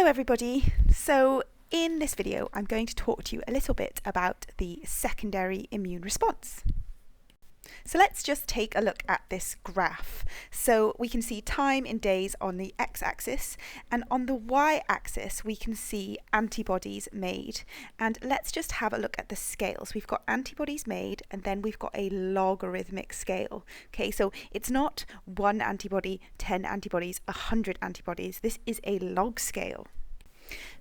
Hello everybody. So in this video I'm going to talk to you a little bit about the secondary immune response. So let's just take a look at this graph. So we can see time in days on the x-axis, and on the y-axis we can see antibodies made. And let's just have a look at the scales. We've got antibodies made, and then we've got a logarithmic scale. Okay, so it's not 1 antibody, 10 antibodies, 100 antibodies. This is a log scale.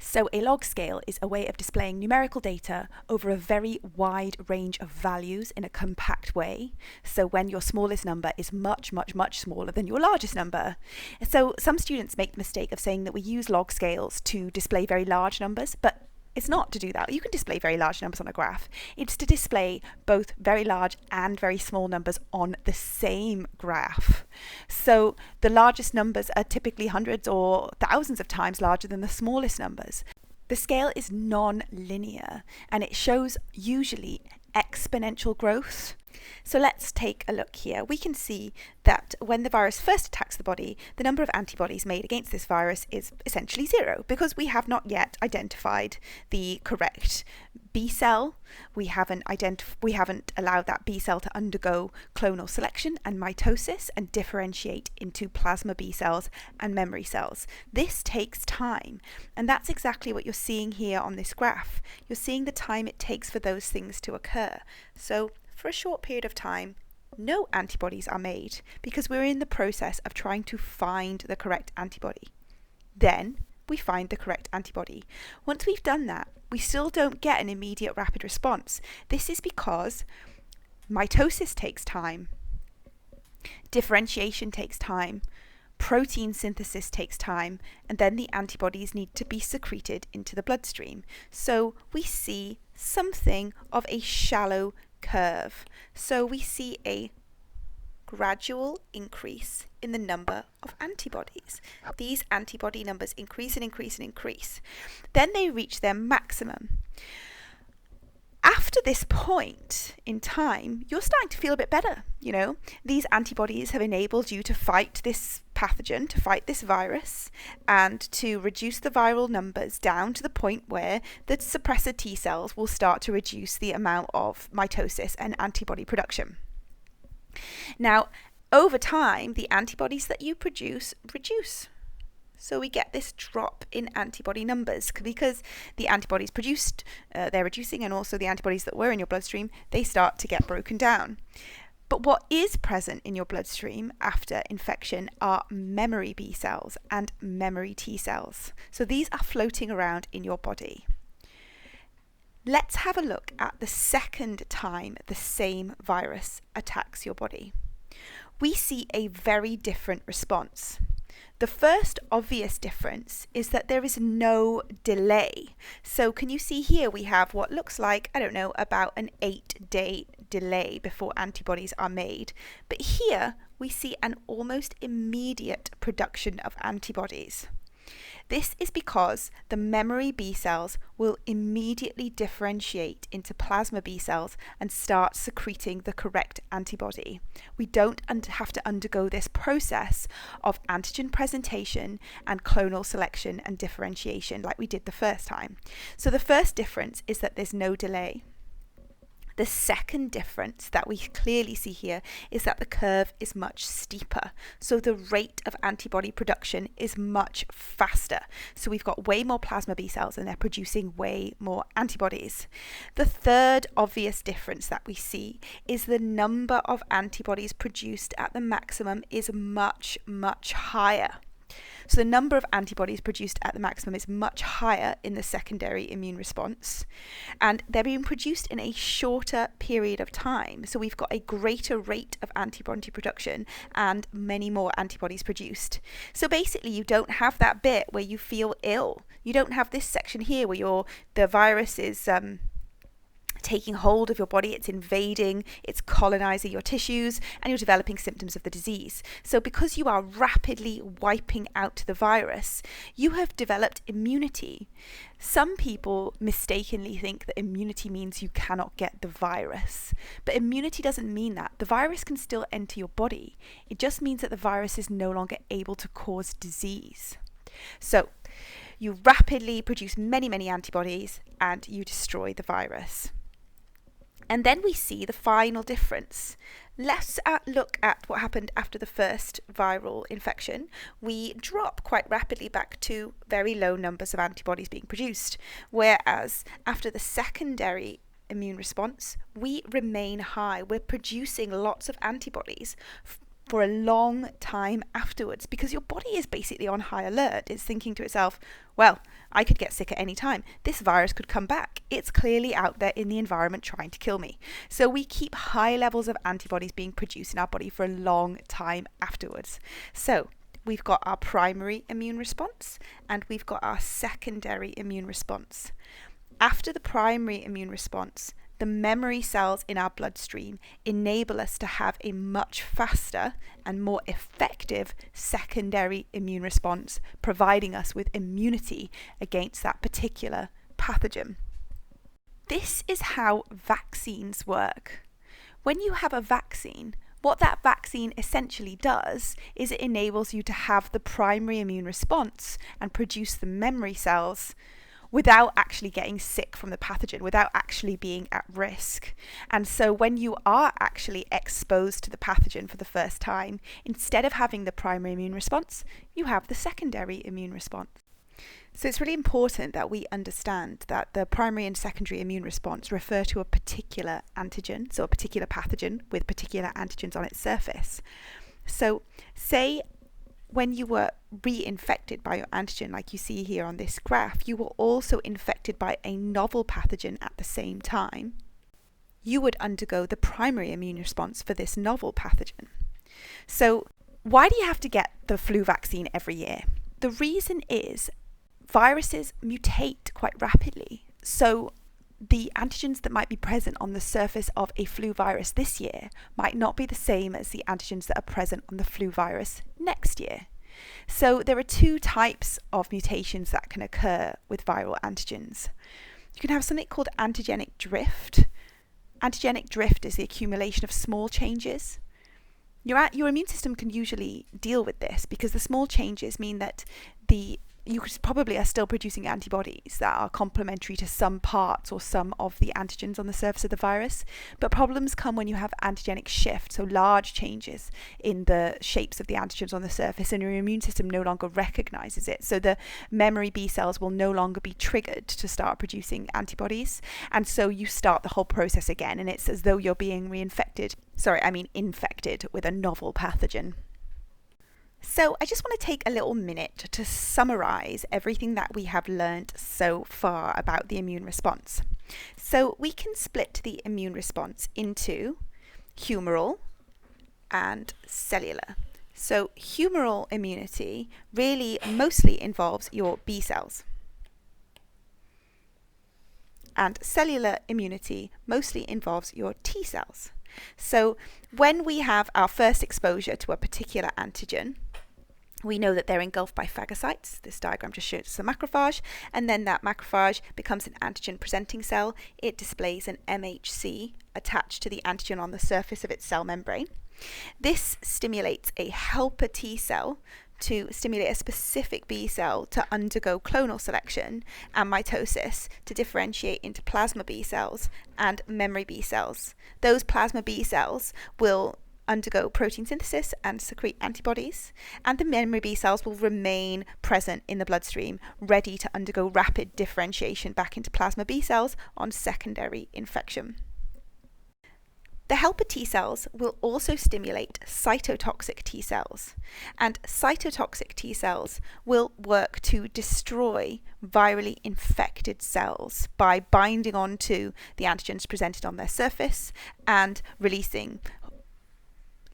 So a log scale is a way of displaying numerical data over a very wide range of values in a compact way. So when your smallest number is much smaller than your largest number. So some students make the mistake of saying that we use log scales to display very large numbers, but it's not to do that. You can display very large numbers on a graph. It's to display both very large and very small numbers on the same graph. So the largest numbers are typically hundreds or thousands of times larger than the smallest numbers. The scale is non-linear and it shows usually exponential growth. So let's take a look here. We can see that when the virus first attacks the body, the number of antibodies made against this virus is essentially 0 because we have not yet identified the correct B cell. We haven't allowed that B cell to undergo clonal selection and mitosis and differentiate into plasma B cells and memory cells. This takes time, and that's exactly what you're seeing here on this graph. You're seeing the time it takes for those things to occur. So for a short period of time, no antibodies are made because we're in the process of trying to find the correct antibody. Then we find the correct antibody. Once we've done that, we still don't get an immediate rapid response. This is because mitosis takes time, differentiation takes time, protein synthesis takes time, and then the antibodies need to be secreted into the bloodstream. So we see something of a shallow curve. So we see a gradual increase in the number of antibodies. These antibody numbers increase and increase and increase. Then they reach their maximum. After this point in time, you're starting to feel a bit better. You know, these antibodies have enabled you to fight this pathogen, to fight this virus, and to reduce the viral numbers down to the point where the suppressor T cells will start to reduce the amount of mitosis and antibody production. Now, over time, the antibodies that you produce reduce. So we get this drop in antibody numbers because the antibodies produced, they're reducing, and also the antibodies that were in your bloodstream, they start to get broken down. But what is present in your bloodstream after infection are memory B cells and memory T cells. So these are floating around in your body. Let's have a look at the second time the same virus attacks your body. We see a very different response. The first obvious difference is that there is no delay. So can you see here we have what looks like, about an 8-day delay before antibodies are made. But here we see an almost immediate production of antibodies. This is because the memory B cells will immediately differentiate into plasma B cells and start secreting the correct antibody. We don't have to undergo this process of antigen presentation and clonal selection and differentiation like we did the first time. So the first difference is that there's no delay. The second difference that we clearly see here is that the curve is much steeper. So the rate of antibody production is much faster. So we've got way more plasma B cells and they're producing way more antibodies. The third obvious difference that we see is the number of antibodies produced at the maximum is much higher. So the number of antibodies produced at the maximum is much higher in the secondary immune response, and they're being produced in a shorter period of time. So we've got a greater rate of antibody production and many more antibodies produced. So basically you don't have that bit where you feel ill. You don't have this section here where the virus is taking hold of your body, it's invading, it's colonizing your tissues, and you're developing symptoms of the disease. So because you are rapidly wiping out the virus, you have developed immunity. Some people mistakenly think that immunity means you cannot get the virus, but immunity doesn't mean that. The virus can still enter your body. It just means that the virus is no longer able to cause disease. So you rapidly produce many antibodies and you destroy the virus. And then we see the final difference. Let's look at what happened after the first viral infection. We drop quite rapidly back to very low numbers of antibodies being produced, whereas after the secondary immune response, we remain high. We're producing lots of antibodies for a long time afterwards, because your body is basically on high alert. It's thinking to itself, well, I could get sick at any time. This virus could come back. It's clearly out there in the environment trying to kill me. So we keep high levels of antibodies being produced in our body for a long time afterwards. So we've got our primary immune response and we've got our secondary immune response. After the primary immune response, the memory cells in our bloodstream enable us to have a much faster and more effective secondary immune response, providing us with immunity against that particular pathogen. This is how vaccines work. When you have a vaccine, what that vaccine essentially does is it enables you to have the primary immune response and produce the memory cells without actually getting sick from the pathogen, without actually being at risk. And so when you are actually exposed to the pathogen for the first time, instead of having the primary immune response, you have the secondary immune response. So it's really important that we understand that the primary and secondary immune response refer to a particular antigen, so a particular pathogen with particular antigens on its surface. So say when you were reinfected by your antigen, like you see here on this graph, you were also infected by a novel pathogen at the same time. You would undergo the primary immune response for this novel pathogen. So why do you have to get the flu vaccine every year? The reason is viruses mutate quite rapidly. So the antigens that might be present on the surface of a flu virus this year might not be the same as the antigens that are present on the flu virus next year. So there are two types of mutations that can occur with viral antigens. You can have something called antigenic drift. Antigenic drift is the accumulation of small changes. Your immune system can usually deal with this because the small changes mean that you probably are still producing antibodies that are complementary to some parts or some of the antigens on the surface of the virus. But problems come when you have antigenic shift, so large changes in the shapes of the antigens on the surface, and your immune system no longer recognizes it. So the memory B cells will no longer be triggered to start producing antibodies. And so you start the whole process again, and it's as though you're being infected with a novel pathogen. So I just want to take a little minute to summarize everything that we have learned so far about the immune response. So we can split the immune response into humoral and cellular. So humoral immunity really mostly involves your B cells. And cellular immunity mostly involves your T cells. So when we have our first exposure to a particular antigen, we know that they're engulfed by phagocytes. This diagram just shows a macrophage, and then that macrophage becomes an antigen-presenting cell. It displays an MHC attached to the antigen on the surface of its cell membrane. This stimulates a helper T cell to stimulate a specific B cell to undergo clonal selection and mitosis to differentiate into plasma B cells and memory B cells. Those plasma B cells will undergo protein synthesis and secrete antibodies, and the memory B cells will remain present in the bloodstream, ready to undergo rapid differentiation back into plasma B cells on secondary infection. The helper T cells will also stimulate cytotoxic T cells, and cytotoxic T cells will work to destroy virally infected cells by binding onto the antigens presented on their surface and releasing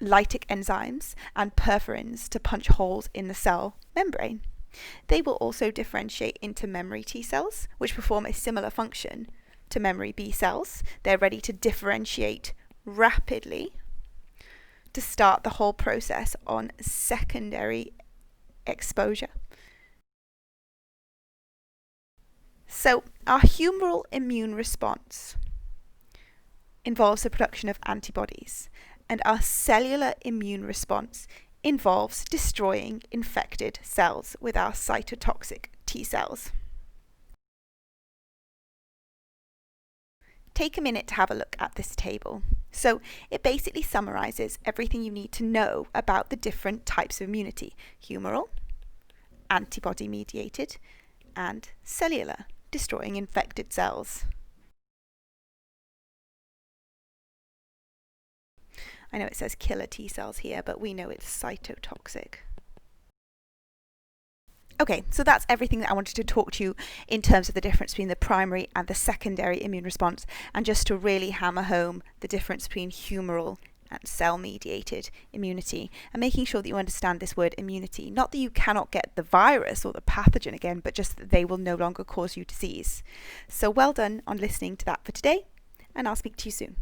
lytic enzymes and perforins to punch holes in the cell membrane. They will also differentiate into memory T cells, which perform a similar function to memory B cells. They're ready to differentiate rapidly to start the whole process on secondary exposure. So our humoral immune response involves the production of antibodies, and our cellular immune response involves destroying infected cells with our cytotoxic T T cells. Take a minute to have a look at this table. So it basically summarizes everything you need to know about the different types of immunity: humoral, antibody-mediated, and cellular, destroying infected cells. I know it says killer T cells here, but we know it's cytotoxic. Okay, so that's everything that I wanted to talk to you in terms of the difference between the primary and the secondary immune response, and just to really hammer home the difference between humoral and cell-mediated immunity, and making sure that you understand this word immunity. Not that you cannot get the virus or the pathogen again, but just that they will no longer cause you disease. So well done on listening to that for today, and I'll speak to you soon.